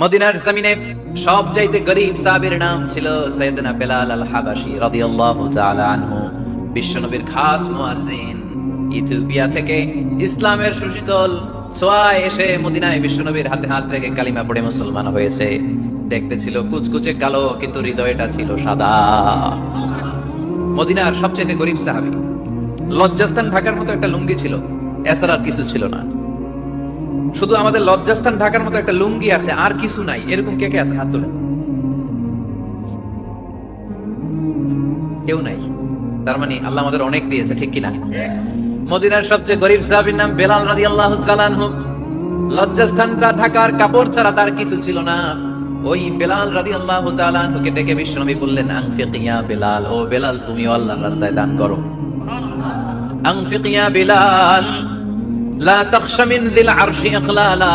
মদিনার জমিনে সবচাইতে গরীব সাহাবীর নাম ছিল সাইয়েদনা বেলাল আল হাবাশী রাদিয়াল্লাহু তাআলা আনহু। বিশ্বনবীর খাস মুয়াজ্জিন, ইথিওপিয়া থেকে ইসলামের সুশীতল ছোঁয়ায় এসে মদিনায় বিশ্বনবীর হাতে হাত রেখে কালিমা পড়ে মুসলমান হয়েছে। দেখতে ছিল কুচকুচে কালো, কিন্তু হৃদয়টা ছিল সাদা। মদিনার সবচাইতে গরীব সাহাবী। লজ্জাস্থান ঢাকার মতো একটা লুঙ্গি ছিল, এছাড়া আর কিছু ছিল না। শুধু আমাদের লজ্জাস্থান ঢাকার মতো একটা লুঙ্গি আছে, আর কিছু নাই। এরকম কে কে আছে? হাত তোলেন। কেউ নাই। তার মানে আল্লাহ আমাদের অনেক দিয়েছে, ঠিক কিনা? মদিনার সবচেয়ে গরীব সাহাবীর নাম বেলাল রাদিয়াল্লাহু তাআলা আনহু। লজ্জাস্থানটা ঢাকার কাপড় ছাড়া তার কিছু ছিল না। ওই বেলাল রাদিয়াল্লাহু তাআলা আনহুকে ডেকে বিশ্বনবী বললেন, আনফিক ইয়া বেলাল, ও বেলাল তুমিও আল্লাহর রাস্তায় দান করো। আনফিক ইয়া বেলাল লা তাখশা মিন যিল আরশি ইকলালা,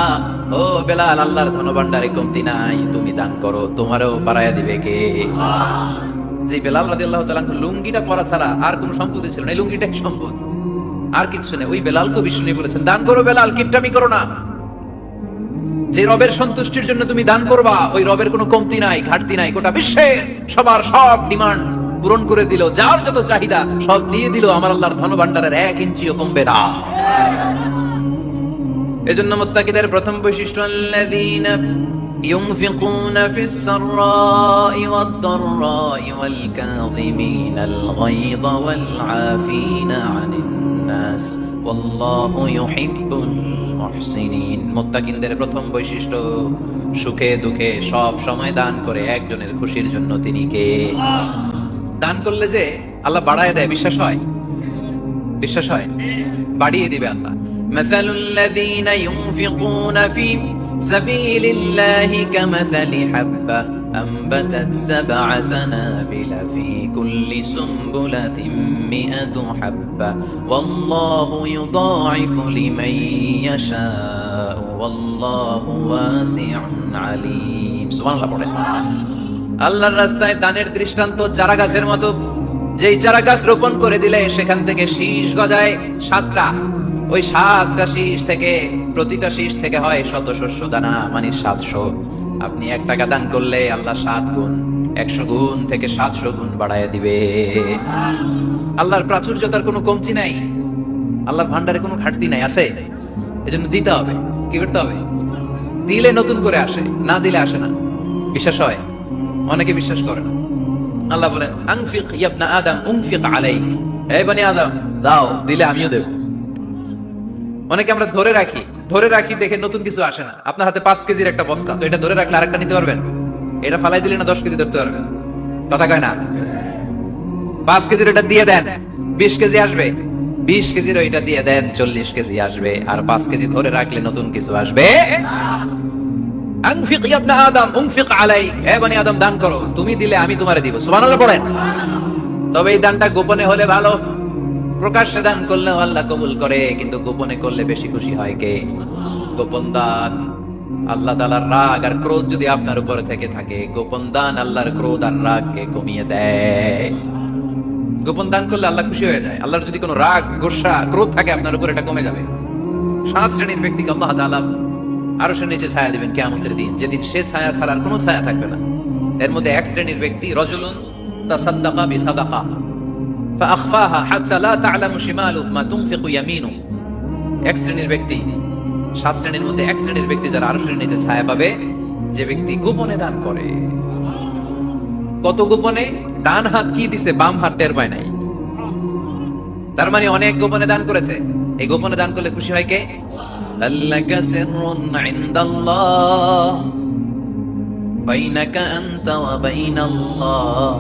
ও বেলাল আল্লাহর ধনভাণ্ডারে কমতি নাই, তুমি দান করো, তোমারও বাড়ায়া দিবে কে? যে বেলাল রাদিয়াল্লাহু তাআলা লুঙ্গিটা পরা ছাড়া আর কোনো সম্পত্তি ছিল না, এই লুঙ্গিটাই সম্পদ, আর কিছু নেই। ওই বেলালকে বিষ্ণু বলেছেন, দান করো বেলাল, কিপটামি করো না। যে রবের সন্তুষ্টির জন্য তুমি দান করবা, ওই রবের কোনো কমতি নাই, ঘাটতি নাই। গোটা বিশ্বের সবার সব ডিমান্ড পূরণ করে দিল, যার যত চাহিদা সব দিয়ে দিল, আমার আল্লাহর ধনভাণ্ডারের 1 ইঞ্চিও কমবে না। এজন্য মুত্তাকিদের প্রথম বৈশিষ্ট্য, আল্লাযীনা ইউনফিকুনা ফিস সাররাই ওয়াদ দাররাই ওয়াল কাযিমিনাল গায়যা ওয়াল আফিনা আনিন নাস ওয়াল্লাহু ইউহিব্বুল মুহসিনিন। মুত্তাকিদের প্রথম বৈশিষ্ট্য, সুখে দুঃখে সব সময় দান করে একজনের খুশির জন্য। তিনি কে? দান করলে যে আল্লাহ বাড়ায় দেয়, বিশ্বাস হয়? বিশ্বাস হয়? বাড়িয়ে দিবে আল্লাহ। مثل الذين ينفقون في سبيل الله كمثل حبة أنبتت 7 سنابل في كل سنبلة 100 حبة والله يضاعف لمن يشاء والله واسع عليم। সুবহানাল্লাহ পড়ে। আল্লাহর রাস্তায় দানের দৃষ্টান্ত চারা গাছের মতো। যেই চারা গাছ রোপণ করে দিলে সেখান থেকে শীষ গজায় 7টা। ওই 7টা শীষ থেকে, প্রতিটা শীষ থেকে হয় শত শস্য দানা, মানে 700। আপনি 1 টাকা দান করলে আল্লাহ 7 গুণ, 100 গুণ থেকে 700 গুণ বাড়ায় দিবে। আল্লাহর প্রাচুর্যতার কোনো কমতি নাই, আল্লাহর ভান্ডারে কোনো ঘাটতি নাই, আছে। এজন্য দিতে হবে। কি করতে হবে? দিলে নতুন করে আসে, না দিলে আসে না। বিশ্বাস হয়? অনেকে বিশ্বাস করে না। আল্লাহ বলেন, আনফিক ইয়া ইবনা আদম উনফিক আলাইক, এই বনি আদম দাও, দিলে আমিও দেব। অনেকে আমরা ধরে রাখি দেখে নতুন কিছু আসে না। আপনার হাতে 5 কেজির একটা বস্তা, তো এটা ধরে রাখলে আরেকটা নিতে পারবেন? এটা ফালাই দিলে না 10 কেজি ধরতে পারবেন? কথা কয় না? 5 কেজির এটা দিয়ে দেন, 20 কেজি আসবে। 20 কেজির ওইটা দিয়ে দেন, 40 কেজি আসবে। আর 5 কেজি ধরে রাখলে নতুন কিছু আসবে। আনফিক ইয়া ইবনা আদম উনফিক আলাইক, হে বনি আদম দান করো, তুমি দিলে আমি তোমারে দিব। সুবহানাল্লাহ পড়েন। তবে এই দানটা গোপনে হলে ভালো। প্রকাশ্যে দান করলেও আল্লাহ কবুল করে, কিন্তু গোপনে করলে বেশি খুশি হয় কে? গোপন দান আল্লাহ তাআলার রাগ আর ক্রোধ যদি আপনার উপরে থেকে থাকে, গোপন দান আল্লাহর ক্রোধ আর রাগকে কমিয়ে দেয়। গোপন দান করলে আল্লাহ খুশি হয়ে যায়। আল্লাহর যদি কোনো রাগ, গোসা, ক্রোধ থাকে আপনার উপর, এটা কমে যাবে। 7 শ্রেণীর ব্যক্তিকে আল্লাহ তাআলা আরশের নিচে ছায়া দিবেন কিয়ামতের দিন, যেদিন সে ছায়া ছাড়া আর কোনো ছায়া থাকবে না। এর মধ্যে 1 শ্রেণীর ব্যক্তি, রাজুলুন তাসাদ্দাকা বিসাদাকা ফাআখফাহা হাত্তা লা তা'লামু শিমালুহু মা তুনফিকু ইয়ামিনুহু। 1 শ্রেণীর ব্যক্তি, 7 শ্রেণীর মধ্যে 1 শ্রেণীর ব্যক্তি যারা আরশের নিচে ছায়া পাবে, যে ব্যক্তি গোপনে দান করে। কত গোপনে? ডান হাত কি দিছে, বাম হাত টের পায় নাই। তার মানে অনেক গোপনে দান করেছে। এই গোপনে দান করলে খুশি হয় কে? আল্লাকা সিররুন ইনদাল্লাহ বাইনাকা আনতা ওয়া বাইনাল্লাহ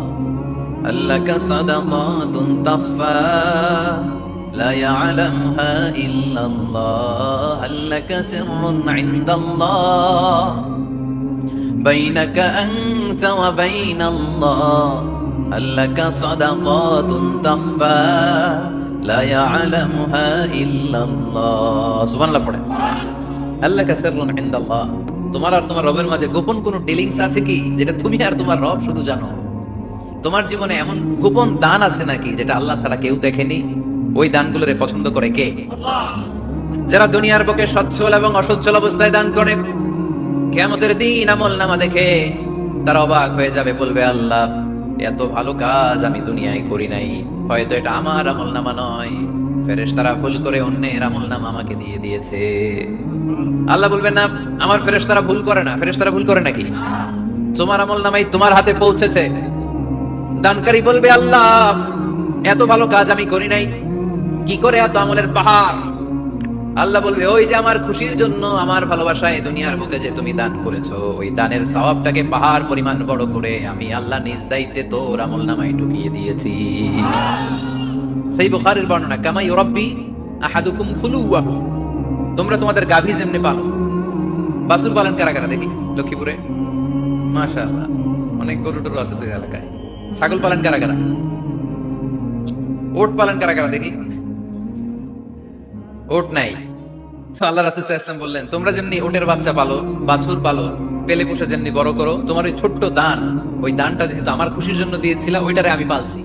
আল্লাকা সাদাকাতুন তাখফা লা ইয়ালামুহা ইল্লাল্লাহ আল্লাকা সিররুন ইনদাল্লাহ বাইনাকা আনতা ওয়া বাইনাল্লাহ আল্লাকা সাদাকাতুন তাখফা লা ইয়ালামুহা ইল্লাল্লাহ। সুবহানাল্লাহ পড়ে। আল্লাকা সিররুন ইনদাল্লাহ, তোমার আর তোমার রবের মাঝে গোপন কোন ডিলিংস আছে কি, যেটা তুমি আর তোমার রব শুধু জানো? তোমার জীবনে এমন গোপন দান আছে নাকি যেটা আল্লাহ ছাড়া কেউ দেখেনি? ওই দানগুলোরে পছন্দ করে কে? আল্লাহ। যারা দুনিয়ার বুকে সচ্ছল এবং অসচ্ছল অবস্থায় দান করে, কিয়ামতের দিন আমলনামা দেখে তারা অবাক হয়ে যাবে, বলবে আল্লাহ এত ভালো কাজ আমি দুনিয়ায় করি নাই, হয়তো এটা আমার আমলনামা নয়, ফেরেশতারা ভুল করে অন্যের আমলনামা আমাকে দিয়ে দিয়েছে। আল্লাহ বলবেন না আমার ফেরেশতারা ভুল করে না, ফেরেশতারা ভুল করে নাকি? তোমার আমলনামাই তোমার হাতে পৌঁছেছে। দানকারী বলবে আল্লাহ এত ভালো কাজ আমি করি নাই, কি করে এত আমলের পাহাড়? আল্লাহ বলবে ওই যে আমার খুশির জন্য, আমার ভালোবাসায় দুনিয়ার বুকে যে তুমি দান করেছো, ওই দানের সওয়াবটাকে পাহাড় পরিমাণ বড় করে আমি আল্লাহ নিজ দায়িত্বে তোর আমলনামায় ঢুকিয়ে দিয়েছি। সেই বুখারীর বর্ণনা, কামা ইউরাব্বি আহাদুকুম ফুলুয়াহু, তোমরা তোমাদের গাভী যেমনি পালো। বাছুর পালন কারা কারা দেখি লক্ষ্মীপুরে? মাশাআল্লাহ, অনেক গরু টরু আছে তো এলাকায়। ছাগল পালন কারা কারা? ওট পালন কারা কারা দেখি? ওট নাই। আল্লাহ রাসূল সাল্লাল্লাহু আলাইহি ওয়াসাল্লাম বললেন তোমরা যেমনি ওটের বাচ্চা পালো, বাছুর পালো, পেলে পুষে যেমনি বড় করো, তোমার ওই ছোট্ট দান, ওই দানটা যেহেতু আমার খুশির জন্য দিয়েছিলা, ওইটারে আমি পালছি।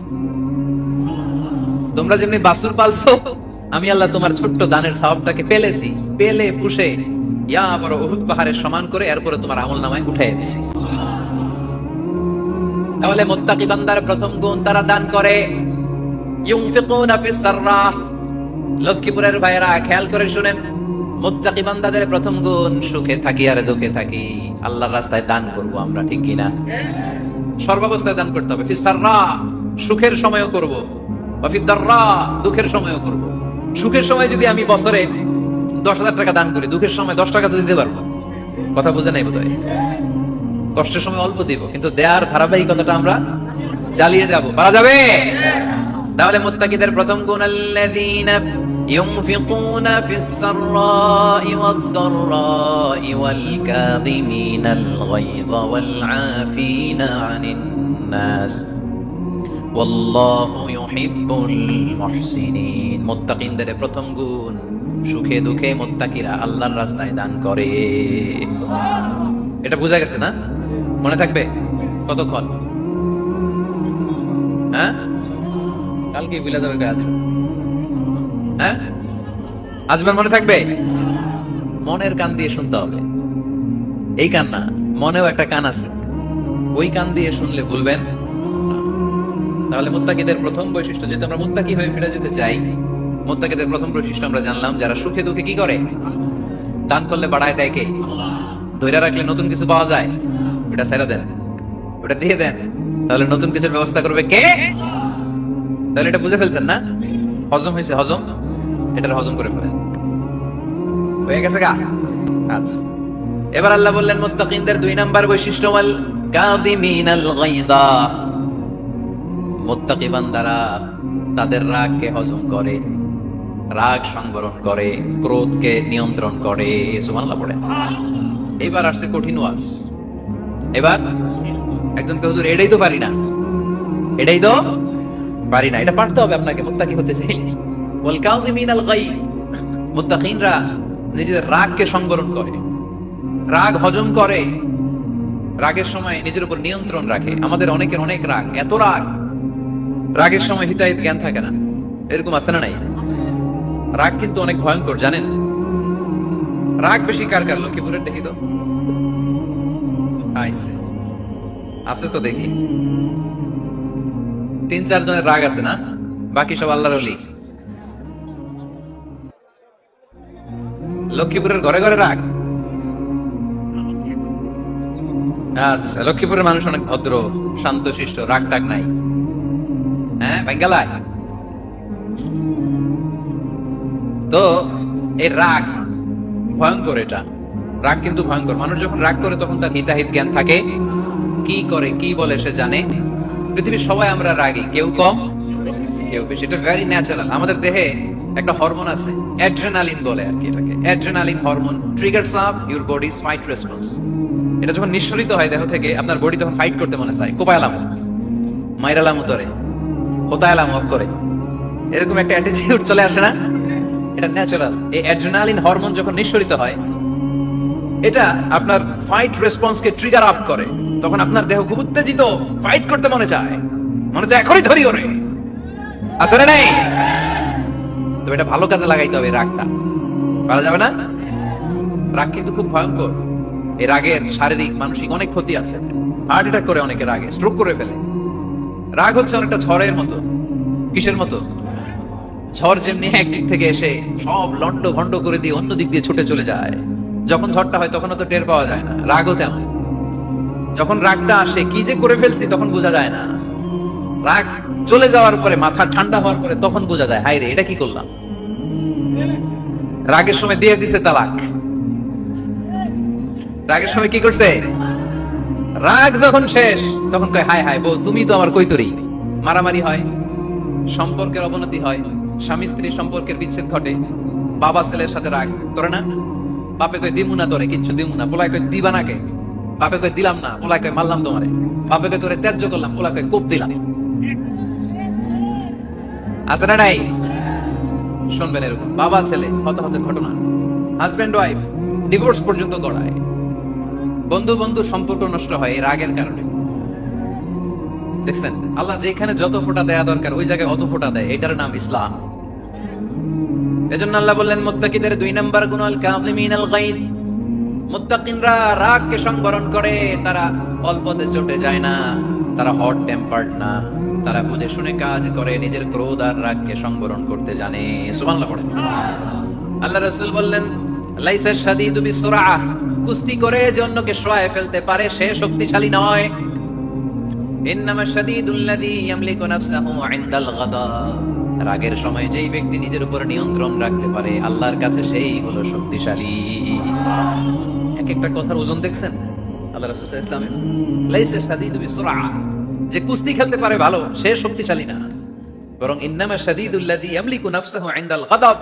তোমরা যেমনি বাছুর পালছো, আমি আল্লাহ তোমার ছোট্ট দানের সওয়াবটাকে পেলেছি, পেলে পুষে ইয়া বড় উহুদ পাহাড়ের সমান করে এরপরে তোমার আমলনামায় উঠাইয়া দিছি। তাহলে মুত্তাকি বান্দার প্রথম গুণ, তারা দান করে। ইউনফিকুনা ফিস সাররা, লক্ষ্মীপুরের ভাইরা খেয়াল করে শুনেন, মুত্তাকি বান্দাদের প্রথম গুণ সুখে থাকি আর দুঃখে থাকি আল্লাহর রাস্তায় দান করব আমরা, ঠিক কি না? সর্বাবস্থায় দান করতে হবে। ফিস সাররা, সুখের সময়ও করব, ওয়া ফিদ দাররা, দুঃখের সময়ও করব। সুখের সময় যদি আমি বছরে 10,000 টাকা দান করি, দুঃখের সময় 10 টাকা তো দিতে পারবো। কথা বুঝে নাই বোধহয়? কষ্টের সময় অল্প দিব, কিন্তু দেয়ার ধারাবাহিকতাটা আমরা চালিয়ে যাব। পারা যাবে? তাহলে মুত্তাকিদের প্রথম গুণ, আল্লাযীনা ইউনফিকুনা ফিস সাররাই ওয়াদ দাররাই ওয়াল কাযিমিনাল গায়যা ওয়াল আফিনা আনিন নাস ওয়াল্লাহু ইউহিব্বুল মুহসিনিন। মুত্তাকিদের প্রথম গুণ, সুখে দুঃখে মুত্তাকিরা আল্লাহর রাস্তায় দান করে। এটা বোঝা গেছে না? মনে থাকবে কতক্ষণ? হ্যাঁ, কালকে ভুলে যাবে কাজ। হ্যাঁ, আজবার মনে থাকবে? মনের কান দিয়ে শুনতে হবে। এই কান না, মনেও একটা কান আছে, ওই কান দিয়ে শুনলে ভুলবেন। তাহলে মুত্তাকিদের প্রথম বৈশিষ্ট্য, যেহেতু আমরা মুত্তাকি হয়ে ফিরে যেতে চাই, মুত্তাকিদের প্রথম বৈশিষ্ট্য আমরা জানলাম, যারা সুখে দুঃখে কি করে? দান করলে বাড়ায় দেয় কে? ধৈর্য রাখলে নতুন কিছু পাওয়া যায়, ওটা ছেড়ে দেন, ওটা দিয়ে দেন, তাহলে নতুন কিছুর ব্যবস্থা করবে কে? তাহলে এটা বুঝে ফেলছেন না? হজম হয়েছে, হজম, এটার হজম করে ফেলেন। হয়ে গেছে গা? আচ্ছা, এবার আল্লাহ বললেন মুত্তাকিনদের 2 নাম্বার বৈশিষ্ট্য, ওয়াল কাযিমিনাল গায়যা, মুত্তাকি বান্দারা তাদের রাগকে হজম করে, রাগ সংবরণ করে, ক্রোধকে নিয়ন্ত্রণ করে। সুবহানাল্লাহ পড়ে। এবার আসছে কঠিন ওয়াজ। এবার একজনকে হুজুর এটাই তো পারি না, এটাই তো পারি না, এটা পারতে হবে আপনাকে মুত্তাকি হতে চাইলে। ওয়াল কাযিমিনাল গায়য, মুত্তাকিনরা নিজেদের রাগকে সংবরণ করে, রাগ হজম করে, রাগের সময় নিজের উপর নিয়ন্ত্রণ রাখে। আমাদের অনেকের অনেক রাগ, এত রাগ, রাগের সময় হিতাহিত জ্ঞান থাকে না, এরকম আছে না নাই? রাগ কিন্তু অনেক ভয়ঙ্কর, জানেন? রাগ বেশি কার কার? লক্ষ্মীপুরের দেখি তো, আছে তো দেখি 3-4 জনের রাগ আছে না? বাকি সব আল্লাহর ওলি। লক্ষ্মীপুরের ঘরে ঘরে রাগ। আচ্ছা, লক্ষ্মীপুরের মানুষ অনেক ভদ্র, শান্ত শিষ্ট, রাগ টাগ নাই। হ্যাঁ, বেঙ্গালায় তো এই রাগ ভয়ঙ্কর। এটা রাগ কিন্তু ভয়ঙ্কর। মানুষ যখন রাগ করে তখন তার হিতাহিত জ্ঞান থাকে, কি করে কি বলে সে জানে। পৃথিবীর সবাই আমরা রাগী, কেউ কম কেউ বেশি, এটা ভেরি ন্যাচারাল। আমাদের দেহে একটা হরমোন আছে, অ্যাড্রেনালিন বলে আর কি এটাকে। Adrenaline hormone triggers up your bodies fight response. এটা যখন নিঃসরিত হয় দেহ থেকে, আপনার বডি তখন ফাইট করতে মনে চায়, কোপায়লাম, মাইরালাম, উতরে হোতায়লাম অফ করে, এরকম একটা অ্যাটিটিউড চলে আসে না? এটা ন্যাচারাল। এই অ্যাড্রেনালিন হরমোন যখন নিঃসরিত হয়, এটা আপনার ফাইট রেসপন্সকে ট্রিগার আপ করে। তখন আপনার দেহ খুব উত্তেজিত, ফাইট করতে মনে চায়, এখনই ধরি ওরে, আছে না নাই? তো এটা ভালো কাজে লাগাইতে হবে রাগটা, পারা যাবে না। রাগ কিন্তু খুব ভয়ঙ্কর। এই রাগের শারীরিক মানসিক অনেক ক্ষতি আছে। হার্ট অ্যাটাক করে অনেকে রাগে, স্ট্রোক করে ফেলে। রাগ হচ্ছে অনেকটা ঝড়ের মতো। কিসের মতো? ঝড় যেমনি একদিক থেকে এসে সব লন্ড ভন্ড করে দিয়ে অন্য দিক দিয়ে ছুটে চলে যায়, যখন ঝড়টা হয় তখনও তো টের পাওয়া যায় না। রাগও তেমন, যখন রাগটা আসে কি যে করে ফেলছি তখন বোঝা যায় না। রাগ চলে যাওয়ার পরে, মাথা ঠান্ডা হওয়ার পরে তখন বোঝা যায়, হায় রে এটা কি করলাম। রাগের সময় দিয়ে দিছে তালাক। রাগের সময় কি করছে? রাগ যখন শেষ তখন কয় হায় হায় বউ তুমি তো আমার কৈতরি। মারামারি হয়, সম্পর্কের অবনতি হয়, স্বামী স্ত্রী সম্পর্কের বিচ্ছেদ ঘটে। বাবা ছেলের সাথে রাগ করে না, বাপে কয় দিমু না তোরে, কিচ্ছু দিমু না, পোলায় কয় দিবা নাকে, বাপে কয় দিলাম না, পোলায় কয় মারলাম তোমারে, বাপে কয় তোরে ত্যায্য করলাম, পোলায় কয় কোপ দিলাম। আছে না নাই? শুনবেন এরকম বাবা ছেলে হতাহতের ঘটনা, হাজবেন্ড ওয়াইফ ডিভোর্স পর্যন্ত গড়ায়। বন্ধু বন্ধু সম্পর্ক নষ্ট হয় এই রাগের কারণে। দেখছেন আল্লাহ যেখানে যত ফোঁটা দেয়া দরকার ওই জায়গায় অত ফোঁটা দেয়, এটার নাম ইসলাম। এজন্য আল্লাহ বললেন মুত্তাকিদের 2 নাম্বার গুণ আল কাযিমিনাল গায়জ। মুত্তাকিনরা রাগকে সংবরণ করে, তারা অল্পতে চটে যায় না, তারা হট টেম্পার্ড না, তারা বুঝে শুনে কাজ করে, নিজের ক্রোধ আর রাগকে সংবরণ করতে জানে। সুবহানাল্লাহ পড়েন। আল্লাহ রাসূল বললেন লাইসা শাদীদু বিসুরআহ, কুস্তি করে যে অন্যকে শোয়ায় ফেলতে পারে সে শক্তিশালী নয়। ইন্নামা শাদীদুল্লাযী ইয়ামলিকু নাফসাহু ইনদাল গাদাব, রাগের সময় যেই ব্যক্তি নিজের উপর নিয়ন্ত্রণ রাখতে পারে আল্লাহর কাছে সেই হলো শক্তিশালী। এক একটা কথার ওজন দেখছেন আল্লাহ রাসূল সাল্লাল্লাহু আলাইহি ওয়াসাল্লাম। লাইসা শাদীদু বিসুরআহ, যে কুস্তি খেলতে পারে ভালো সে শক্তিশালী না, বরং ইন্নামা শাদীদুল্লাযী ইয়ামলিকু নাফসাহু ইনদাল গাদাব,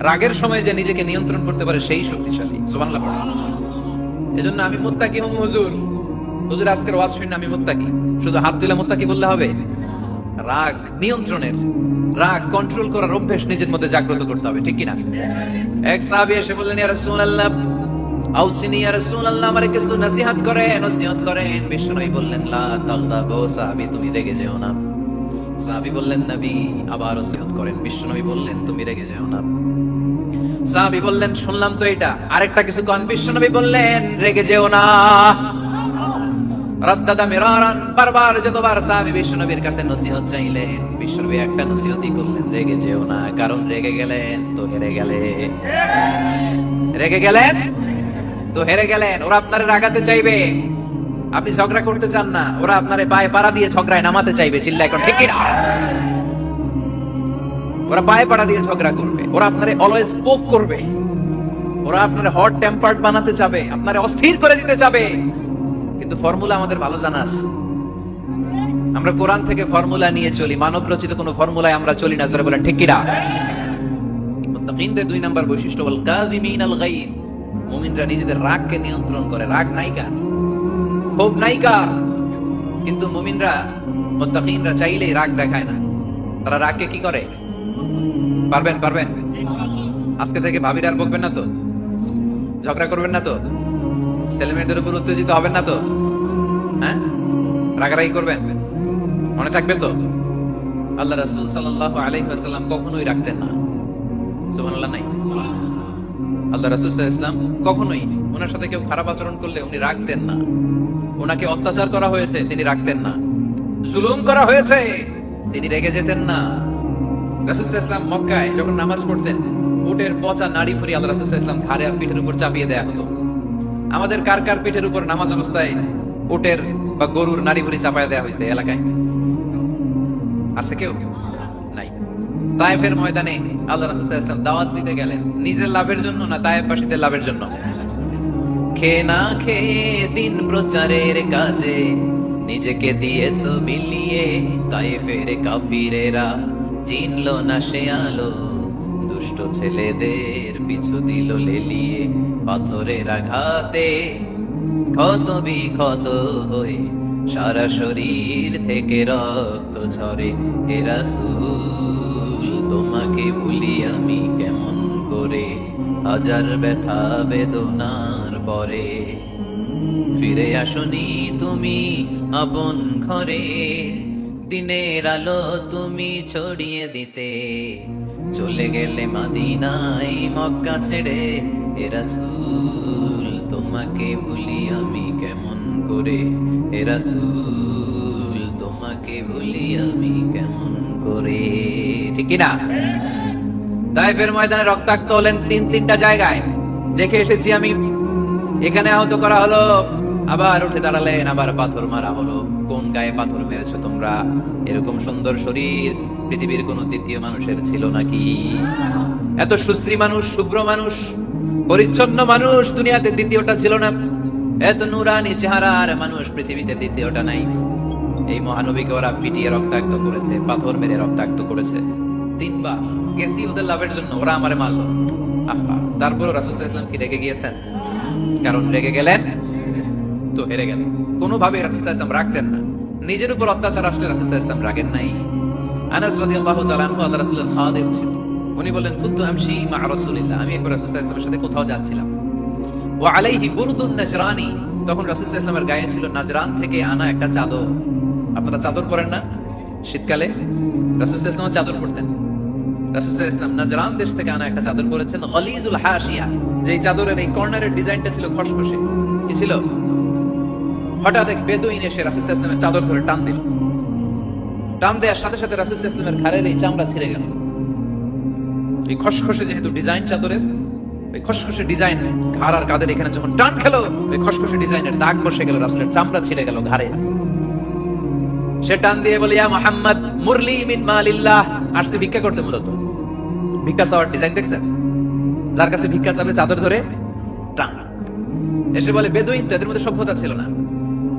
রাগের সময় যে নিজেকে নিয়ন্ত্রণ করতে পারে সেই শক্তিশালী। সুবহানাল্লাহ। এজন্য আমি মুত্তাকি হম হুজুর, হুজুর আজকের ওয়াজ শুনে আমি মুত্তাকি, শুধু হাত তুলে মুত্তাকি বললে হবে? রাগ নিয়ন্ত্রণের, রাগ কন্ট্রোল করার অভ্যাস নিজের মধ্যে জাগ্রত করতে হবে, ঠিক কি না? এক সাহাবী এসে বললেন ইয়া রাসূলুল্লাহ আউসিনি ইয়া রাসূলুল্লাহ, আমারে কিছু নসিহত করেন, নসিহত করেন। বিশ্বনবী বললেন লা তাগদাবু, সাহাবী তুমি রেগে যেও না। সাহাবী বললেন নবী আবার নসিহত করেন। বিশ্বনবী বললেন তুমি রেগে যেও না। সাহাবী বললেন শুনলাম তো এটা, আরেকটা কিছু কোন। বিশ্বনবী বললেন রেগে যেও না। রাদ্দাদা মিরারান, বারবার যতবার সাহাবী বিশ্বনবীর কাছে নসিহত চাইলেন বিশ্বনবী একটা নসিহতই করলেন, রেগে যেও না। কারণ রেগে গেলেন তো হেরে গেলে, রেগে গেলেন তো হেরে গেলেন। ওরা আপনারে রাগাতে চাইবে, আপনি ঝগড়া করতে চান না, ওরা আপনারে পায়ে পাড়া দিয়ে ঝগড়ায় নামাতে চাইবে। চিল্লা এখন ঠিক কি না? ওরা পায়ে পাড়া দিয়ে ঝগড়া করবে, ওরা আপনারে অলওয়েজ পোক করবে, ওরা আপনারে হট টেম্পার্ড বানাতে চাবে, আপনারে অস্থির করে দিতে চাবে। কিন্তু ফর্মুলা আমাদের ভালো জানা আছে। আমরা কোরআন থেকে ফর্মুলা নিয়ে চলি, মানব রচিত কোনো ফর্মুলায় আমরা চলি না। জোরে বলেন ঠিক কি না? মুত্তাকিনদের 2 নাম্বার বৈশিষ্ট্য ওয়াল কাযিমিনাল গায়জ, মুমিনরা নিজেদের রাগকে নিয়ন্ত্রণ করে। রাগ নাইকা, ক্ষোভ নাইকা, কিন্তু মুমিনরা মুত্তাকিনরা চাইলেই রাগ দেখায় না। তারা রাগকে কি করে? পারবেন পারবেন আজকে থেকে ভাবির আর বকবেন না তো, ঝগড়া করবেন না তো, ছেলে মেয়েদের উপর উত্তেজিত হবেন না তো, হ্যাঁ রাগারাগি করবেন, মনে থাকবে তো? আল্লাহ রাসূল সাল্লাল্লাহু আলাইহি ওয়াসাল্লাম কখনোই রাখতেন না। সুবহানাল্লাহ নাই? আল্লাহ রাসূল সাল্লাল্লাহু আলাইহি ওয়াসাল্লাম কখনোই ওনার সাথে কেউ খারাপ আচরণ করলে উনি রাখতেন না। ওনাকে অত্যাচার করা হয়েছে তিনি রাখতেন না, জুলুম করা হয়েছে তিনি রেগে যেতেন না। রাসূল সাল্লাল্লাহু আলাইহি ওয়াসাল্লাম মক্কায় যখন নামাজ পড়তেন উটের পচা নাড়ি ভুঁড়ি আল্লাহ রাসূল সাল্লাল্লাহু আলাইহি ওয়াসাল্লাম ঘাড়ে আর পিঠের উপর চাপিয়ে দেয়া হতো। আমাদের কার কার পিঠের উপর নামাজ অবস্থায় উটের বা গরুর নাড়ি ভুঁড়ি চাপায় দেয়া হয়েছে এলাকায়? আছে কেউ? নাই। তায়েফের ময়দানে আল্লাহ রাসূল সাল্লাল্লাহু আলাইহি ওয়াসাল্লাম দাওয়াত দিতে গেলেন, নিজের লাভের জন্য না তায়েফবাসীদের লাভের জন্য? খেয়ে না খেয়ে দিন প্রচারের কাজে নিজেকে দিয়েছো বিলিয়ে, তায়েফের কাফিরেরা চিনলো না সে আলো, দুষ্ট ছেলেদের পিছু দিল লেলিয়ে, পাথরের আঘাতে ক্ষত বিক্ষত হয়ে সারা শরীর থেকে রক্ত ঝরে। হে রাসূল তোমাকে ভুলি আমি কেমন করে, হাজার ব্যথা বেদনার পরে ফিরে আসনি তুমি আপন ঘরে, দিনের আলো তুমি ছড়িয়ে দিতে চলে গেলে মদিনায় মক্কা ছেড়ে। হে রাসূল তোমাকে তোমাকে ভুলি আমি কেমন করে, হে রাসূল তোমাকে ভুলি আমি কেমন করে। ঠিক কি না? তায়েফের ময়দানে রক্তাক্ত হলেন তিনটা জায়গায়, দেখে এসেছি আমি। এখানে আহত করা হলো, আবার উঠে দাঁড়ালেন, আবার পাথর মারা হলো। কোন গায়ে পাথর মেরেছো তোমরা? এরকম সুন্দর শরীর পৃথিবীর কোন দ্বিতীয় মানুষের ছিল নাকি? এত সুশ্রী মানুষ, শুভ্র মানুষ, পরিচ্ছন্ন মানুষ দুনিয়াতে দ্বিতীয়টা ছিল না। এত নুরানি চেহারার মানুষ পৃথিবীতে দ্বিতীয়টা নাই। এই মহানবীকে ওরা পিটিয়ে রক্তাক্ত করেছে, পাথর মেরে রক্তাক্ত করেছে। 3 বার গেছি ওদের লাভের জন্য, ওরা আমারে মারলো। তারপর রাসূল সাল্লাল্লাহু আলাইহি ওয়াসাল্লাম কি রেগে গিয়েছেন? কারণ রেগে গেলেন তো হেরে গেলেন। কোনোভাবে রাসূল সাল্লাল্লাহু আলাইহি ওয়াসাল্লাম রাখতেন না, নিজের উপর অত্যাচার আসলে রাসূল সাল্লাল্লাহু আলাইহি ওয়াসাল্লাম রাগেন নাই। আনাস রাদিয়াল্লাহু তাআলা আনহু আল্লাহর রাসূলের খাদিম ছিল। উনি বলেন, কুনতু আমশি মা রাসূলিল্লাহ, আমি একবার রাসূল সাল্লাল্লাহু আলাইহি ওয়াসাল্লামের সাথে কোথাও যাচ্ছিলাম। ওয়া আলাইহি বুরদুন নাজরানি, তখন রাসূল সাল্লাল্লাহু আলাইহি ওয়াসাল্লামের গায়ে ছিল নাজরান থেকে আনা একটা চাদর। আপনারা চাদর পরেন না শীতকালে? রাসূল সাল্লাল্লাহু আলাইহি ওয়াসাল্লাম চাদর পরতেন। রাসূল সাল্লাল্লাহু আলাইহি ওয়াসাল্লাম নাজরান দেশ থেকে আনা একটা চাদর পরেছেন, গলিজুল হাশিয়া, যেই চাদরের এই কর্নারের ডিজাইনটা ছিল খসখসে। কি ছিল? হঠাৎ এক বেদুইন এসে রাসূল সাল্লাল্লাহু আলাইহি ওয়াসাল্লামের চাদর ধরে টান দিল। টান দেওয়ার সাথে সাথে রাসূল সাল্লাল্লাহু আলাইহি ওয়াসাল্লামের ঘাড়ের এই চামড়া ছিঁড়ে গেল। এই খসখসে যেহেতু ডিজাইন চাদরের, ওই খসখসে ডিজাইন ঘাড় আর কাঁধের এখানে যখন টান খেলো, ওই খসখসে ডিজাইনের দাগ বসে গেল, রাসূলের চামড়া ছিঁড়ে গেল ঘাড়ে। সে টান দিয়ে বলে, ইয়া মুহাম্মদ মুরলি মিন মালিল্লাহ, আসছে ভিক্ষা করতে। মূলত ভিক্ষা চাওয়ার ডিজাইন দেখছেন? যার কাছে ভিক্ষা চাবে চাদর ধরে টান। এসে বলে, বেদুইন তো, এদের মধ্যে সভ্যতা ছিল না।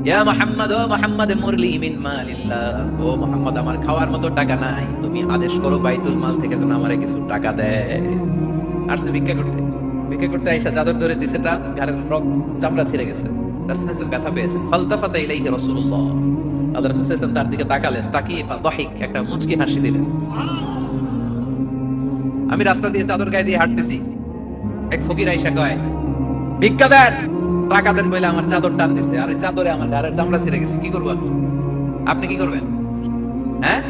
ইয়া মুহাম্মদ, ও মুহাম্মদ মুরলি মিন মালিল্লাহ, ও মুহাম্মদ আমার খাওয়ার মতো টাকা নাই, তুমি আদেশ করো বাইতুল মাল থেকে যেন আমারে কিছু টাকা দেয়। আসছে ভিক্ষা করতে। ভিক্ষা করতে আইসা চাদর ধরে দিছে টান, ঘাড়ের চামড়া ছিঁড়ে গেছে। রাসূল সাল্লাল্লাহু আলাইহি ওয়াসাল্লাম ব্যথা পেয়েছেন। ফালতাফাতা ইলাইহি রাসূলুল্লাহ, আল্লাহ রাসূল সাল্লাল্লাহু আলাইহি ওয়াসাল্লাম তার দিকে তাকালেন, তাকিয়ে ফাদাহিক, একটা মুচকি হাসি দিলেন। আমি রাস্তা দিয়ে চাদর গায়ে দিয়ে হাঁটতেছি, এক ফকির আইসা কয়, ভিক্ষা দেন, টাকা দেন বলে আমার চাদর টান দিছে, আর চাদরে আমার ঘাড়ের চামড়া ছিঁড়ে গেছে। কি করবো? আপনি কি করবেন? হ্যাঁ,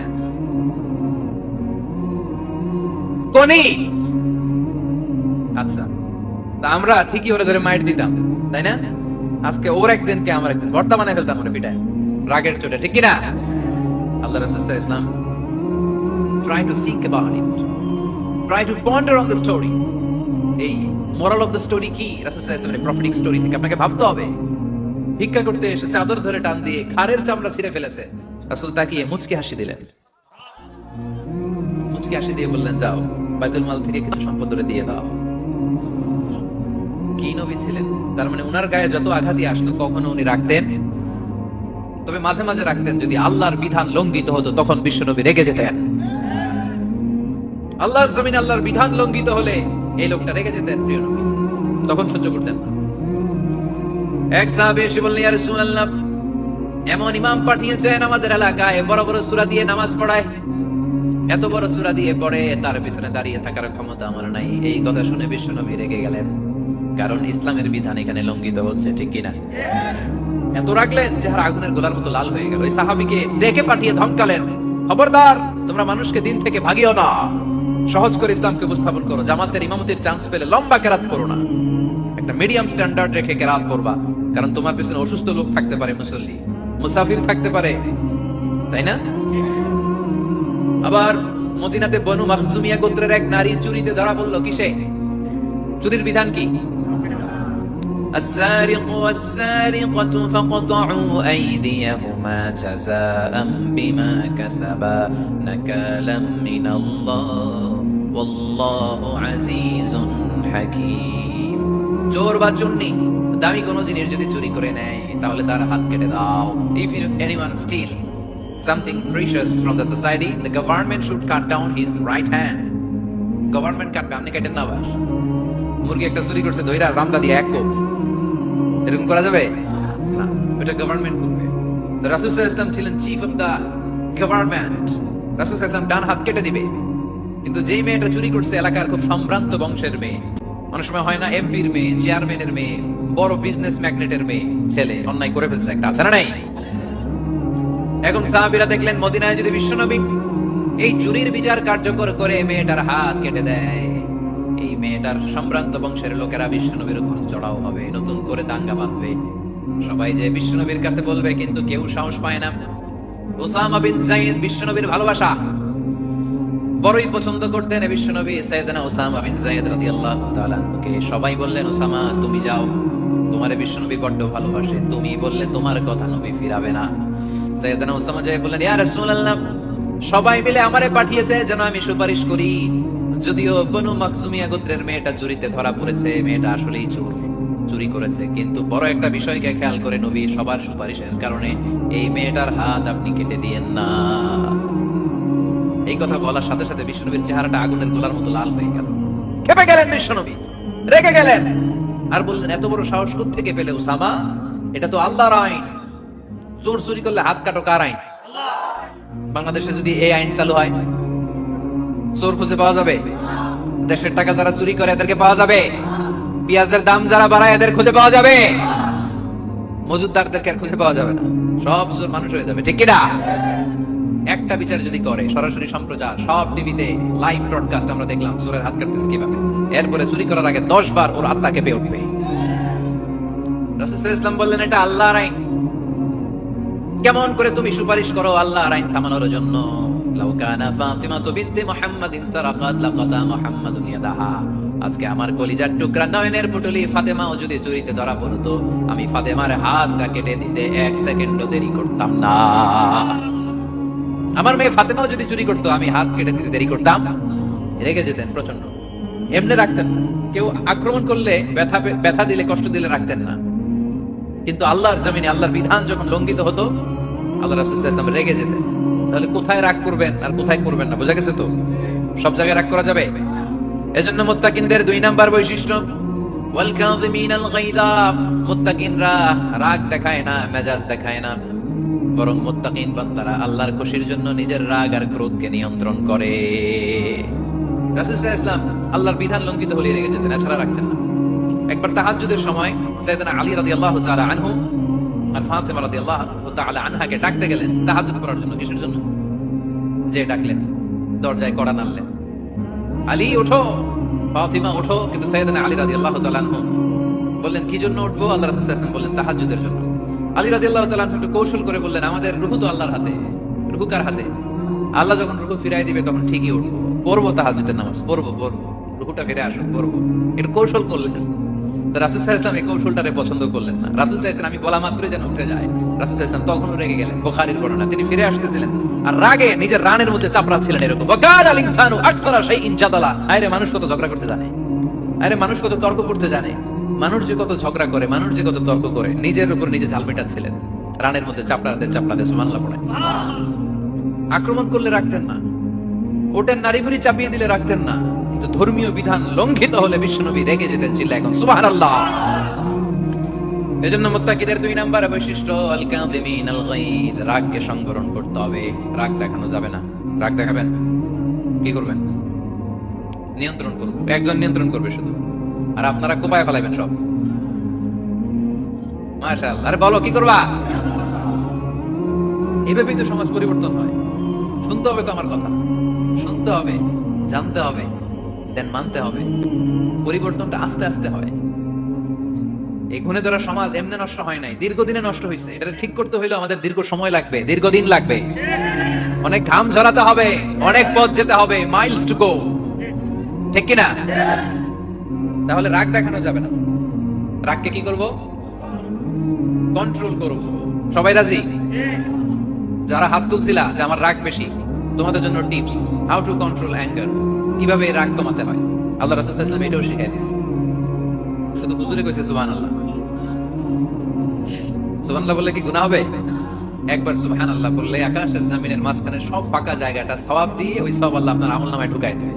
কোনি? আচ্ছা, তা আমরা ঠিকই ওরে ধরে মাইট দিতাম, তাই না? আজকে ওর একদিন কে আমার একদিন ভর্তা বানায় ফেলতাম ওরে পিটায়, রাগের চোটে। ঠিক কিনা? আল্লাহ রাসূল সাল্লাল্লাহু আলাইহি ওয়াসাল্লাম try to think about it, try to ponder on the story. এই মোরাল অফ দ্য স্টোরি কি? রাসূল সাল্লাল্লাহু আলাইহি ওয়াসাল্লামের প্রফেটিক স্টোরি থেকে আপনাকে ভাবতে হবে। ভিক্ষা করতে এসে চাদর ধরে টান দিয়ে ঘাড়ের চামড়া ছিঁড়ে ফেলেছে। রাসূল তাকিয়ে মুচকি হাসি দিলেন। মুচকি হাসি দিয়ে বললেন, যাও বাইতুল মাল থেকে কিছু সম্পদ ধরে দিয়ে দাও। কি নবী ছিলেন! তার মানে উনার গায়ে যত আঘাতই আসতো কখনো উনি রাখতেন, তবে মাঝে মাঝে রাখতেন। যদি আল্লাহর বিধান লঙ্ঘিত হতো তখন বিশ্বনবী রেগে যেতেন। আল্লাহর জমিন আল্লাহর বিধান লঙ্ঘিত হলে এই লোকটা রেগে যেতেন, প্রিয় নবী, তখন সহ্য করতেন না। এক সাহাবী এসে বললেন, ইয়া রাসূলুল্লাহ, এমন ইমাম পাঠিয়েছেন আমাদের এলাকায়, বড় বড় সূরা দিয়ে নামাজ পড়ায়, এত বড় সূরা দিয়ে পড়ে, তার পিছনে দাঁড়িয়ে থাকার ক্ষমতা আমার নাই। এই কথা শুনে বিশ্বনবী রেগে গেলেন, কারণ ইসলামের বিধান এখানে লঙ্ঘিত হচ্ছে। ঠিক কিনা? এত রাখলেন চেহারা আগুনের গোলার মতো লাল হয়ে গেল। ওই সাহাবীকে ডেকে পাঠিয়ে ধমকালেন, খবরদার, তোমরা মানুষকে দিন থেকে ভাগিও না, সহজ করে ইসলামকে উপস্থাপন করো। জামাতের ইমামতির চান্স পেলে লম্বা কেরাত করো না, একটা মিডিয়াম স্ট্যান্ডার্ড রেখে কেরাত করবা, কারণ তোমার পেছনে অসুস্থ লোক থাকতে পারে, মুসল্লি, মুসাফির থাকতে পারে, তাই না? আবার মদিনাতে বনু মাখজুমিয়া গোত্রের এক নারী চুরিতে ধরা পড়ল। কিসে? চুরির বিধান কি? السارق والسارقة فاقطعوا أيديهما جزاء بما كسبا نكالا من الله والله عزيز حكيم। চোর বা চুন্নি দামি কোনো জিনিস যদি চুরি করে নেয় তাহলে তার হাত কেটে দাও। If anyone steal something precious from the society, the government should cut down his right hand. Government কাটবে, আপনি কেটেন না। আবার মুরগি একটা চুরি করছে, দইরা রামদা দিয়ে এক কোপ, এরকম করা যাবে না, এটা গভর্নমেন্ট করবে। রাসূল সাল্লাল্লাহু আলাইহি ওয়াসাল্লাম ছিলেন চিফ অফ দা গভর্নমেন্ট, রাসূল সাল্লাল্লাহু আলাইহি ওয়াসাল্লাম ডান হাত কেটে দিবে। কিন্তু যেই মেয়েটা চুরি করছে এলাকার খুব সম্ভ্রান্ত বংশের মেয়ে, অনেক সময় হয় না এমপির মেয়ে, চেয়ারম্যানের মেয়ে, বড় বিজনেস ম্যাগনেটের মেয়ে, ছেলে অন্যায় করে ফেলছে একটা, আছে না নাই? এখন সাহাবীরা দেখলেন মদিনায় যদি বিশ্বনবী এই চুরির বিচার কার্যকর করে মেয়েটার হাত কেটে দেয়, এই মেয়েটার সম্ভ্রান্ত বংশের লোকেরা বিশ্বনবীর উপর চড়াও হবে, নতুন করে দাঙ্গা বাঁধবে। সবাই যে বিশ্বনবীর কাছে বলবে, কিন্তু কেউ সাহস পায় না। উসামা বিন যায়েদ বিশ্বনবীর ভালোবাসা বড়ই পছন্দ করতেন বিশ্বনবী। সাইয়েদনা উসামা বিন যায়েদ রাদিয়াল্লাহু তাআলা কে সবাই বললেন, উসামা তুমি যাও, তোমারে বিশ্বনবী বড্ড ভালোবাসে, তুমি বললে তোমার কথা নবী ফিরাবে না। সাইয়েদনা উসামা যায় বললেন, ইয়া রাসূলুল্লাহ, সবাই মিলে আমারে পাঠিয়েছে যেন আমি সুপারিশ করি। যদিও বনু মাখজুমিয়া গোত্রের মেয়েটা চুরিতে ধরা পড়েছে, মেয়েটা আসলেই চুরি করেছে, কিন্তু বড় একটা বিষয়কে খেয়াল করে নবী সবার সুপারিশের কারণে এই মেয়েটার হাত আপনি কেটে দিয়েন না। এই কথা বলার সাথে সাথে বিশ্বনবীর চেহারাটা আগুনের গোলার মতো লাল হয়ে গেল। খেপে গেলেন বিশ্বনবী, রেগে গেলেন, আর বললেন, এত বড় সাহস থেকে পেলে উসামা? এটা তো আল্লাহর আইন, চোর চুরি করলে হাত কাটো কার আইন? বাংলাদেশে যদি এই আইন চালু হয়, চোর খুঁজে পাওয়া যাবে? দেশের টাকা যারা চুরি করে এদেরকে পাওয়া যাবে? পেঁয়াজের দাম যারা বাড়ায় এদের খুঁজে পাওয়া যাবে? মজুদদারদেরকে খুঁজে পাওয়া যাবে না, সব চোর মানুষ হয়ে যাবে, ঠিক কিনা? একটা বিচার যদি করে, সরাসরি সম্প্রচার, সব টিভিতে লাইভ ব্রডকাস্ট আমরা দেখলাম চোরের হাত কাটতেছে কিভাবে, এরপরে চুরি করার আগে 10 বার ওর আত্মা কেঁপে উঠবে। রাসূল সাল্লাল্লাহু আলাইহি ওয়াসাল্লাম বললেন, এটা আল্লাহর আইন, কেমন করে তুমি সুপারিশ করো আল্লাহর আইন থামানোর জন্য? লাউ কানা ফাতিমা বিনতে মুহাম্মাদিন সারাকাত লাকাতা মুহাম্মাদুন ইয়াদাহা। আজকে আমার কলিজার টুকরা নয়নের পুটলি ফাতেমাও যদি চুরিতে ধরা পড়তো, আমি ফাতেমার হাতটা কেটে দিতে 1 সেকেন্ডও দেরি করতাম না। আমার মেয়ে ফাতেমাও যদি চুরি করতো, আমি হাত কেটে দিতে দেরি করতাম। রেগে যেতেন প্রচন্ড, এমনি রাখতেন না। কেউ আক্রমণ করলে ব্যথা দিলে, কষ্ট দিলে রাখতেন না, কিন্তু আল্লাহর জমিনে আল্লাহর বিধান যখন লঙ্ঘিত হতো, আল্লাহ রাসূল সাল্লাল্লাহু আলাইহি ওয়াসাল্লাম রেগে যেতেন। তাহলে কোথায় রাগ করবেন আর কোথায় করবেন না বোঝা গেছে তো? সব জায়গায় রাগ করা যাবে? এজন্য মুত্তাকিনদের 2 নাম্বার বৈশিষ্ট্য, ওয়াল কাযিমিনাল গায়যা। মুত্তাকিনরা রাগ দেখায় না, মেজাজ দেখায় না, বরং মুত্তাকিন বান্দারা আল্লাহর খুশির জন্য নিজের রাগ আর ক্রোধকে নিয়ন্ত্রণ করে। রাসূল সাল্লাল্লাহু আলাইহি ওয়াসাল্লাম আল্লাহর বিধান লঙ্ঘিত হলে রেগে যেতেন, এছাড়া রাখতেন না। একবার তাহাজ্জুদের সময় সাইয়েদনা আলী রাদিয়াল্লাহু তাআলা আনহু আর ফাতিমা রাদিয়াল্লাহু তাআলা আনহাকে ডাকতে গেলেন তাহাজ্জুদ পড়ার জন্য। কিসের জন্য? যে ডাকলেন, দরজায় কড়া নাড়লেন, আলী ওঠো, ফাতিমা ওঠো, কিন্তু সাইয়েদনা আলী রাদিয়াল্লাহু তাআলা আনহু বললেন, কি জন্য উঠবো? আল্লাহ রাসূল সাল্লাল্লাহু আলাইহি ওয়াসাল্লাম বললেন, তাহাজ্জুদের জন্য। আলী রাদিয়াল্লাহু তাআলা আনহু একটু কৌশল করে বললেন, আমাদের রূহ তো আল্লাহর হাতে, রূহ কার হাতে? আল্লাহ যখন রূহ ফিরাই দিবে তখন ঠিকই উঠবো, পড়বো তাহাজ্জুদের নামাজ, পড়বো, রূহটা ফিরে আসুক, পড়বো। একটু কৌশল করলেন। রাসূল সাল্লাল্লাহু আলাইহি ওয়াসাল্লাম এই কৌশলটারে পছন্দ করলেন না। রাসূল চাইছেন আমি বলা মাত্রই যেন উঠে যায়। রাসূল সাল্লাল্লাহু আলাইহি ওয়াসাল্লাম তখনও রেগে গেলেন। বুখারীর বর্ণনা, তিনি ফিরে আসতেছিলেন আর রাগে নিজের রানের মধ্যে চাপড়াচ্ছিলেন এরকম, ওয়াকানাল ইনসানু আকসারা শাইইন জাদালা। আরে মানুষ কত ঝগড়া করতে জানে, আরে মানুষ কত তর্ক করতে জানে, মানুষ যে কত ঝগড়া করে, মানুষ যে কত তর্ক করে, নিজের উপর নিজে ঝাল মেটাচ্ছিলেন, রানের মধ্যে চাপড়াতে সুবহানাল্লাহ পড়ে। আক্রমণ করলে রাখতেন না, ওটার নারী ভুড়ি চাপিয়ে দিলে রাখতেন না, কিন্তু ধর্মীয় বিধান লঙ্ঘিত হলে বিশ্বনবী রেগে যেতেন, চিল্লা এখন সুবহানাল্লাহ। এজন্য মুত্তাকিদের 2 নাম্বার বৈশিষ্ট্য, আল কাযিমিনাল গায়দ, রাগকে সংবরণ করতে হবে, রাগ দেখানো যাবে না। রাগ দেখাবেন, কি করবেন? নিয়ন্ত্রণ করব, একজন নিয়ন্ত্রণ করবে শুধু, আর আপনারা কোপায় ফেলাবেন সব। মাশাআল্লাহ। আরে বলো কি করবা? এভাবেই তো সমাজ পরিবর্তন হয়। শুনতে হবে তো আমার কথা, শুনতে হবে, জানতে হবে, দেন মানতে হবে। পরিবর্তনটা আস্তে আস্তে হয়। এই গুণে ধরা সমাজ এমনি নষ্ট হয় নাই, দীর্ঘদিনে নষ্ট হয়েছে। এটা ঠিক করতে হইলে আমাদের দীর্ঘ সময় লাগবে, দীর্ঘদিন লাগবে, অনেক ঘাম ঝরাতে হবে, অনেক পথ যেতে হবে, মাইলস টু গো, ঠিক কিনা? তাহলে রাগ দেখানো যাবে না। রাগকে কি করব? কন্ট্রোল করব। সবাই রাজি? যারা হাত তুলছিলা যে আমার রাগ বেশি, তোমাদের জন্য tips, how to control anger, কিভাবে রাগ কমাতে হয়। আল্লাহ রাসূল সাল্লাল্লাহু আলাইহি ওয়াসাল্লাম এটাও শিখিয়ে দিয়েছে। শুধু হুজুরে কইছে সুবহানাল্লাহ। সুবহানাল্লাহ বললে কি গুনাহ হবে? একবার সুবহানাল্লাহ বললে আকাশ আর জমিনের মাঝখানে সব ফাঁকা জায়গাটা সওয়াব দিয়ে ওই সওয়াব আল্লাহ আপনার আমলনামায় ঢুকায় দেবে।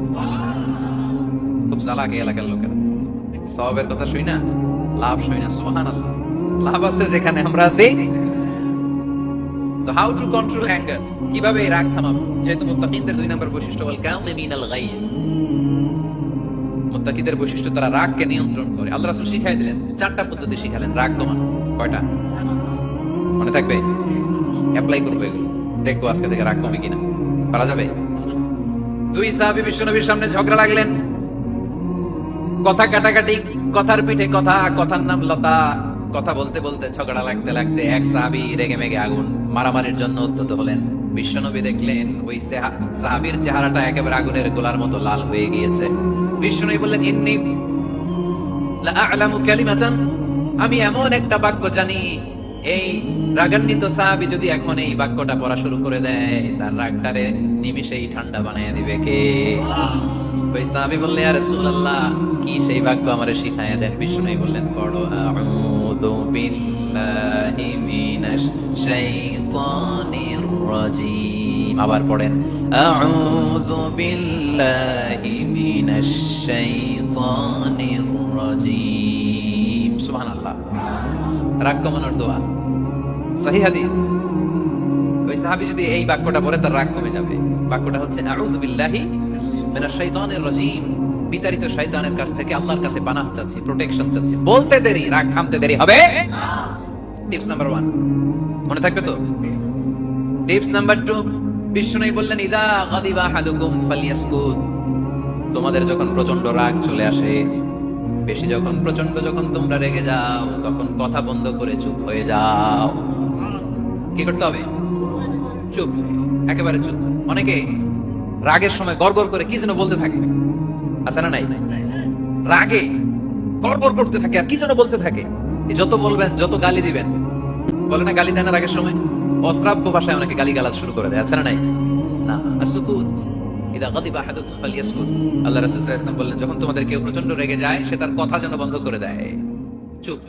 খুব চালাক এই এলাকার লোকেরা, সওয়াবের কথা শুই না, লাভ শুই না। সুবহানাল্লাহ, লাভ আছে যেখানে আমরা আছি। তো হাউ টু কন্ট্রোল অ্যাঙ্গার, কিভাবে এই রাগ থামাবো? যেহেতু মুত্তাকিনদের 2 নাম্বার বৈশিষ্ট্য ওয়াল কাযিমিনাল গায়য, মুত্তাকিদের বৈশিষ্ট্য তারা রাগকে নিয়ন্ত্রণ করে। আল্লাহ রাসূল শিখাই দিলেন, 4টা পদ্ধতি শিখালেন রাগ দমানো। কয়টা মনে থাকবে? অ্যাপ্লাই করবো এগুলো, দেখবো আজকে থেকে রাগ কমে কিনা, পারা যাবে। 2 সাহাবী বিশ্বনবীর সামনে ঝগড়া লাগলেন। কথা কাটাকাটি, কথার পিঠে কথা, কথার নাম লতা। কথা বলতে বলতে ঝগড়া লাগতে লাগতে এক সাহাবী রেগে মেগে আগুন, মারামারির জন্য উদ্যত হলেন। বিশ্বনবী দেখলেন ওই সাহাবীর চেহারাটা একেবারে আগুনের গোলার মতো লাল হয়ে গিয়েছে। বিশ্বনবী বললেন, ইন্নী লা আ'লামু কালিমাতান, আমি এমন একটা বাক্য জানি, এই রাগান্বিত সাহাবী যদি এখন এই বাক্যটা পড়া শুরু করে দেয়, তার রাগটারে নিমিষেই ঠান্ডা বানিয়ে দিবে কে? ওই সাহাবী বললেন, ইয়া রাসূলুল্লাহ, কি সেই বাক্য আমারে শিখায়া দেন? বিষ্ণু বললেন, পড়ো, আউযু বিল্লাহি মিনাশ শাইতানির রাজীম। আবার পড়েন, আউযু বিল্লাহি মিনাশ শাইতানির রাজীম। সুবহানাল্লাহ। রাগ কমানোর দোয়া, সহিহ হাদিস। ওই সাহাবী যদি এই বাক্যটা পড়ে তার রাগ কমে যাবে। বাক্যটা হচ্ছে আউযু বিল্লাহি মিনাশ শাইতানির রাজীম, বিতাড়িত শয়তানের কাছ থেকে আল্লাহর কাছে পানাহ চাচ্ছি, প্রোটেকশন চাচ্ছি। বলতে দেরি, রাগ থামতে দেরি হবে। টিপস নাম্বার 1 মনে থাকবে তো? টিপস নাম্বার 2, বিষ্ণু বললেন, ইদা গাদিবা আহাদুকুম ফালইয়াসকুত, তোমাদের যখন প্রচন্ড রাগ চলে আসে, বেশি যখন প্রচন্ড যখন তোমরা রেগে যাও, তখন কথা বন্ধ করে চুপ হয়ে যাও। কি করতে হবে? চুপ, একেবারে চুপ। অনেকে রাগের সময় গড়গড় করে কি যেন বলতে থাকে, আছে না নাই? রাগে গড়গড় করতে থাকে আর কি যেন বলতে থাকে। যত বলবেন, যত গালি দিবেন, বলে না গালি দেন না রাগের সময়, অশ্রাব্য ভাষায় অনেকে গালি গালাজ শুরু করে দেয়, আছে না নাই? না, আসুকুত, ইদা গাদিবা আহাদুকুম ফালইয়াসকুত। আল্লাহ রাসূল সাল্লাল্লাহু আলাইহি ওয়াসাল্লাম বললেন, যখন তোমাদের কেউ প্রচন্ড রেগে যায়, সে তার কথা যেন বন্ধ করে দেয়। চুপ,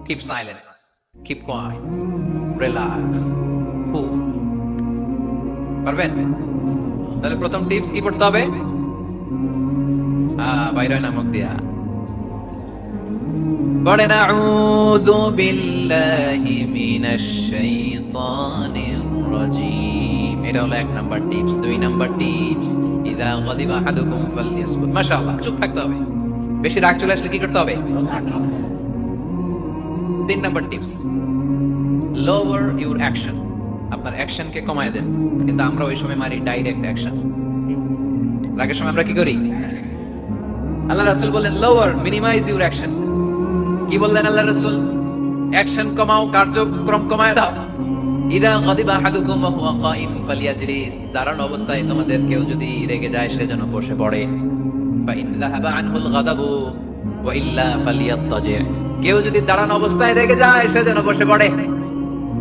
keep silent, keep quiet, relax, cool. পারবেন? তাহলে প্রথম টিপস কি পড়তে হবে? বাইরে নামক দিয়া পড়েন, আউযু বিল্লাহি মিনাশ শাইতানির রাজীম। এটা হলো 1 নাম্বার টিপস। 2 নাম্বার টিপস, ইযা গাদিবা আহাদুকুম ফালইয়াসকুত। মাশাআল্লাহ, চুপ থাকতে হবে। বেশি রাগ চলে আসলে কি করতে হবে? 3 number tips, lower your action. আপনার অ্যাকশনকে কমায় দেন। কিন্তু আমরা ওই সময় মারি ডাইরেক্ট অ্যাকশন। রাগের সময় আমরা কি করি? আল্লাহ রাসূল বললেন, লোয়ার, মিনিমাইজ ইউর অ্যাকশন। কি বললেন আল্লাহ রাসূল? অ্যাকশন কমাও, কার্যক্রম কমায় দাও। ইদা গাদিবা আহাদুকুম ওয়া হুয়া কাইম ফালইয়াজলিস, দাঁড়ানো অবস্থায় তোমাদের কেউ যদি রেগে যায়, সে যেন বসে পড়ে। ফা ইন যাহাবা আনহুল গাদাবু ওয়া ইল্লা ফালিয়াত্তাজি, কেউ যদি দাঁড়ানো অবস্থায় রেগে যায়, সে যেন বসে পড়ে।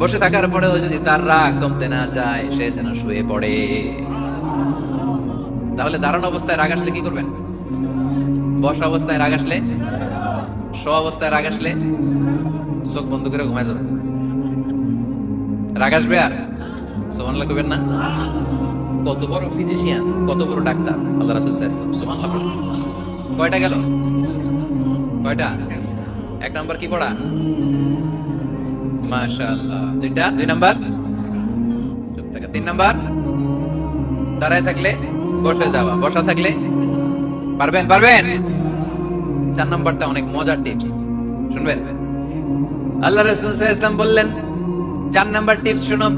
বসে থাকার পরেও যদি তার রাগ কমতে না চায়, সে যেন শুয়ে পড়ে। তাহলে দাঁড়ানো অবস্থায় রাগ আসলে কি করবেন? বসা অবস্থায় রাগ আসলে, শোয়া অবস্থায় রাগ আসলে চোখ বন্ধ করে ঘুমায় যাবেন। রাগ আসবে আর সুবহানাল্লাহ কইবেন না? কত বড় ফিজিশিয়ান, কত বড় ডাক্তার আল্লাহ রাসূল সাল্লাল্লাহু আলাইহি ওয়াসাল্লাম। সুবহানাল্লাহ। কয়টা গেল? কয়টা? 1 নাম্বার কি পড়া? মাশাআল্লাহ। 2 নাম্বার চুপ থাকা। 3 নাম্বার দাঁড়ায় থাকলে বসে যাওয়া, বসা থাকলে পারবেন? 4 নাম্বারটা অনেক মজার টিপস, শুনবেন? আল্লাহ রাসূল সাল্লাল্লাহু আলাইহি ওয়াসাল্লাম বললেন, 4 নাম্বার টিপস শুনো,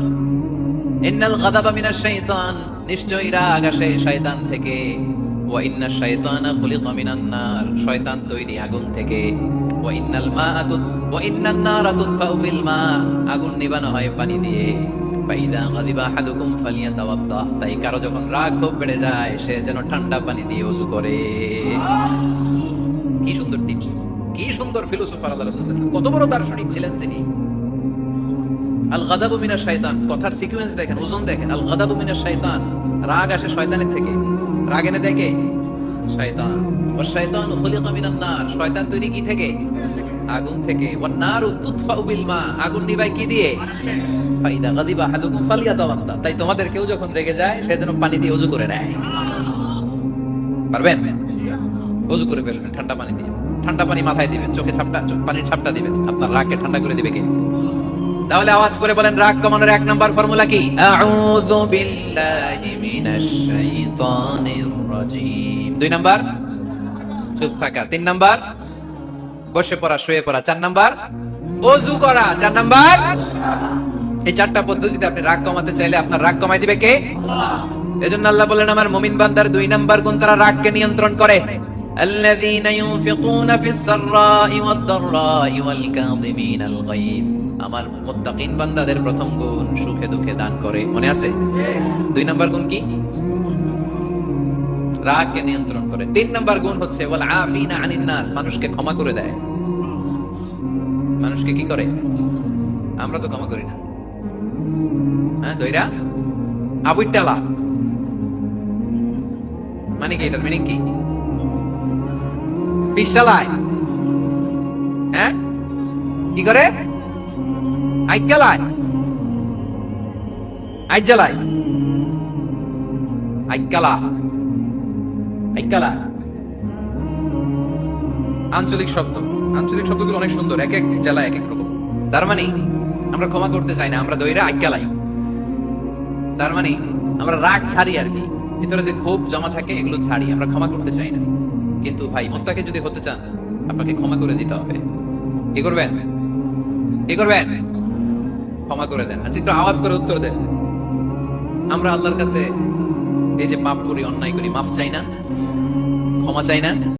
ইন্নাল গাদাবা মিনাশ শাইতান, নিশ্চয়ই রাগ আসে শয়তান থেকে। ওয়া ইন্নাশ শাইতানা খুলিকা মিনান নার, শয়তান তৈরি আগুন থেকে। ওয়া ইন্নান নারা তুতফাউ বিল মা, আগুন নিবানো হয় পানি দিয়ে। ফাইদা গাদিবা আহাদুকুম ফালিয়াতাওয়াদ্দা, তাই কারো যখন রাগ খুব বেড়ে যায়, সে যেন ঠান্ডা পানি দিয়ে ওযু করে। কি সুন্দর টিপস, কি সুন্দর ফিলোসফার আল্লাহ রাসূল সাল্লাল্লাহু আলাইহি ওয়াসাল্লাম, কত বড় দার্শনিক ছিলেন তিনি। আল গাদাবু মিনাশ শাইতান, কথার সিকোয়েন্স দেখেন, ওজন দেখেন। আল গাদাবু মিনাশ শাইতান, রাগ আসে শয়তানের থেকে। রাগ এনে দেখে শয়তান। ওয়াস শাইতানু খুলিকা মিনান নার, শয়তান তৈরি কি থেকে? আগুন থেকে। ওয়ান নারু তুতফাউ বিল মা, আগুন নিভায় কি দিয়ে? ফাইদা গাদিবা আহাদুকুম ফালিয়াতাওয়াদ্দা, তাই তোমাদের কেউ যখন রেগে যায়, সে যেন পানি দিয়ে ওযু করে নেয়। পারবেন? ওযু করে ফেলবেন ঠান্ডা পানি দিয়ে। ঠান্ডা পানি মাথায় দিবেন, চোখে পানির ছাপটা দিবেন। আপনার রাগকে ঠান্ডা করে দিবে কে? তাহলে আওয়াজ করে বলেন, রাগ কমানোর 1 নাম্বার ফর্মুলা কি? আউযু বিল্লাহি মিনাশ শাইতানির রাজীম। 2 নাম্বার চুপ থাকা। 3 নাম্বার বসে পড়া, শুয়ে পড়া। 4 নাম্বার ওযু করা। 4 নাম্বার, এই 4টা পদ্ধতিতে আপনি রাগ কমাতে চাইলে আপনার রাগ কমাই দিবে কে? এজন্য আল্লাহ বলেন, আমার মুমিন বান্দার 2 নাম্বার গুণ, তারা রাগকে নিয়ন্ত্রণ করে। الذين ينفقون في السراء والضراء والكاظمين الغيظ আমার মুত্তাকিন বান্দাদের প্রথম গুণ সুখে দুঃখে দান করে, মনে আছে? 2 নাম্বার গুণ কি? রাগকে নিয়ন্ত্রণ করে। 3 নাম্বার গুণ হচ্ছে ওয়াল আফিনা আনিন নাস, মানুষকে ক্ষমা করে দেয়। মানুষকে কি করে? আমরা তো ক্ষমা করি না। হ্যাঁ, দইরা আবুইটালা মানে কি? এটার মিনিং কি? পিশালায়, হ্যাঁ, কি করে? আইকালায়, আইজালায়, আইকালা, আইকালা আঞ্চলিক শব্দ। আঞ্চলিক শব্দগুলো অনেক সুন্দর, এক এক জেলায় এক এক রকম। তার মানে আমরা ক্ষমা করতে চাই না, আমরা দইরা আইকালাই। তার মানে আমরা রাগ ছাড়ি আর কি, ভিতরে যে ক্ষোভ জমা থাকে এগুলো ছাড়ি, আমরা ক্ষমা করতে চাই না। কিন্তু ভাই মোত্তাকি যদি হতে চান আপনাকে ক্ষমা করে দিতে হবে। কি করবেন? কি করবেন? ক্ষমা করে দেন। আচ্ছা, একটু আওয়াজ করে উত্তর দেন। আমরা আল্লাহর কাছে এই যে পাপ করি, অন্যায় করি, মাফ চাই না, ক্ষমা চাই না?